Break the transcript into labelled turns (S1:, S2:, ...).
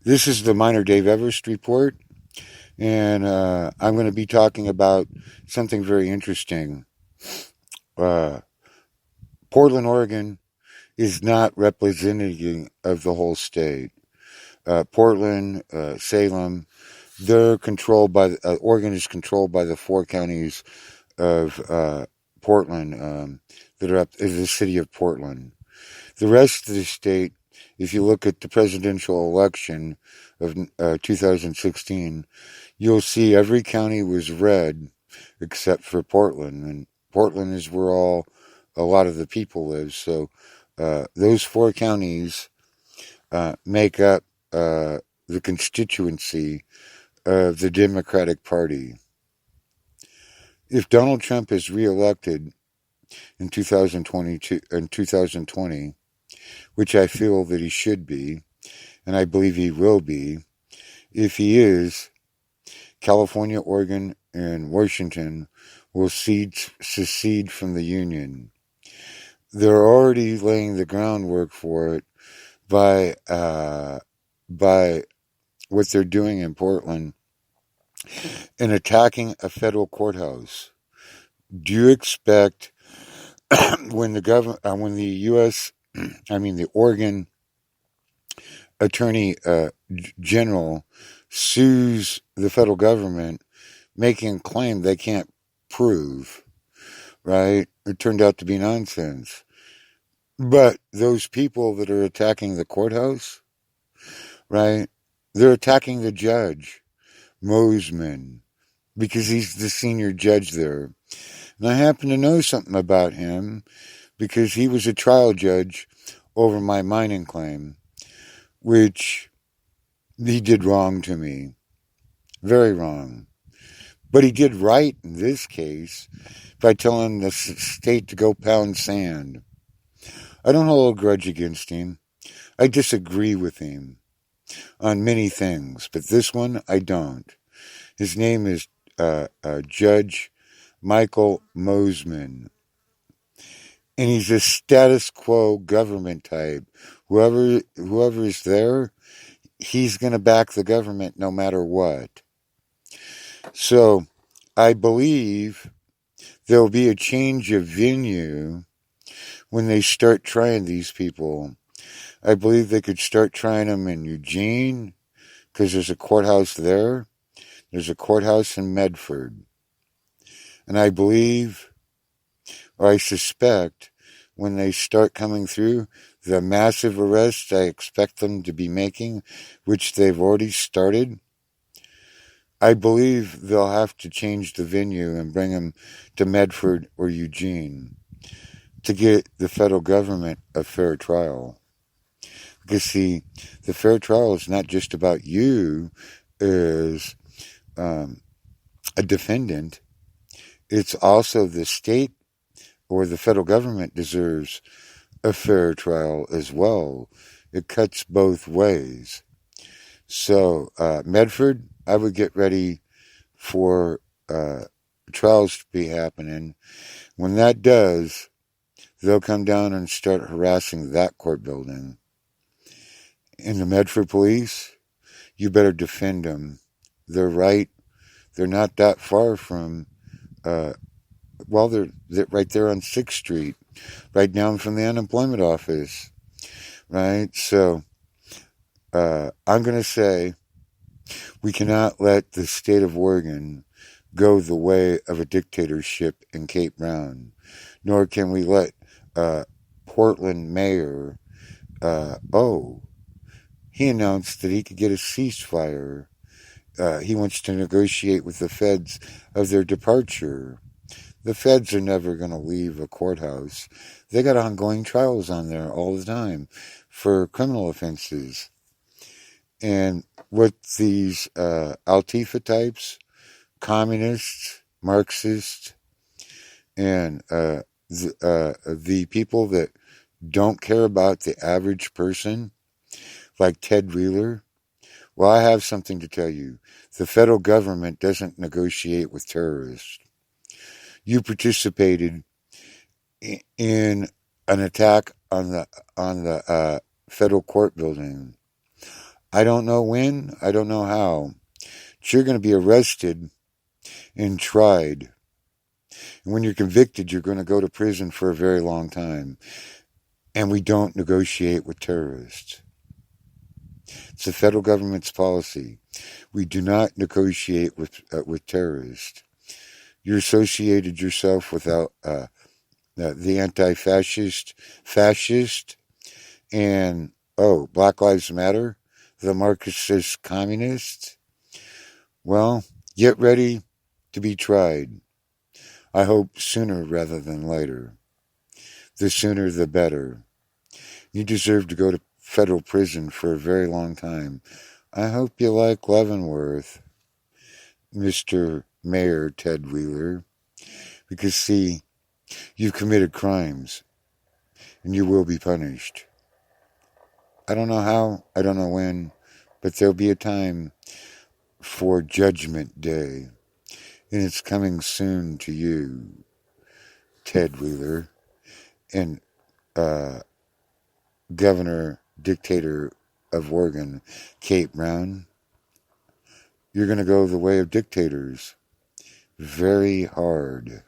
S1: This is the Minor Dave Everist report, and I'm going to be talking about something very interesting. Uh, Portland, Oregon is not representative of the whole state. Portland, Salem, they're controlled by, Oregon is controlled by the four counties of Portland that are up, is the city of Portland. The rest of the state, if you look at the presidential election of 2016, you'll see every county was red except for Portland, and Portland is where a lot of the people live. So those four counties make up the constituency of the Democratic Party. If Donald Trump is reelected in 2020, which I feel that he should be, and I believe he will be, if he is, California, Oregon, and Washington will secede from the Union. They're already laying the groundwork for it by what they're doing in Portland and attacking a federal courthouse. Do you expect when the U.S. the Oregon Attorney General sues the federal government, making a claim they can't prove, right? It turned out to be nonsense. But those people that are attacking the courthouse, right? They're attacking the judge, Mosman, because he's the senior judge there. And I happen to know something about him because he was a trial judge over my mining claim, which he did wrong to me. Very wrong. But he did right in this case by telling the state to go pound sand. I don't hold a grudge against him. I disagree with him on many things, but this one I don't. His name is Judge Michael Mosman, and he's a status quo government type. Whoever is there, he's going to back the government no matter what. So I believe there'll be a change of venue when they start trying these people. I believe they could start trying them in Eugene because there's a courthouse there. There's a courthouse in Medford. And I believe, or I suspect, when they start coming through, the massive arrests I expect them to be making, which they've already started, I believe they'll have to change the venue and bring them to Medford or Eugene to get the federal government a fair trial. Because, see, the fair trial is not just about you as a defendant. It's also the state or the federal government deserves a fair trial as well. It cuts both ways. So, Medford, I would get ready for trials to be happening. When that does, they'll come down and start harassing that court building. And the Medford police, you better defend them. They're right. They're not that far from, they're right there on 6th Street, right down from the unemployment office, right? So, I'm going to say we cannot let the state of Oregon go the way of a dictatorship in Cape Brown, nor can we let Portland mayor, he announced that he could get a ceasefire. He wants to negotiate with the feds of their departure. The feds are never going to leave a courthouse. They got ongoing trials on there all the time for criminal offenses. And what these Altifa types, communists, Marxists, and the people that don't care about the average person, like Ted Wheeler, well, I have something to tell you. The federal government doesn't negotiate with terrorists. You participated in an attack on the federal court building. I don't know when, I don't know how. But you're going to be arrested and tried. And when you're convicted, you're going to go to prison for a very long time. And we don't negotiate with terrorists. It's the federal government's policy. We do not negotiate with terrorists. You associated yourself with the fascist, and Black Lives Matter, the Marxist communists. Well, get ready to be tried. I hope sooner rather than later. The sooner the better. You deserve to go to federal prison for a very long time. I hope you like Leavenworth, Mr. Mayor Ted Wheeler, because see, you've committed crimes and you will be punished. I don't know how, I don't know when, but there'll be a time for Judgment Day, and it's coming soon to you, Ted Wheeler, and Governor Dictator of Oregon, Kate Brown. You're going to go the way of dictators. Very hard.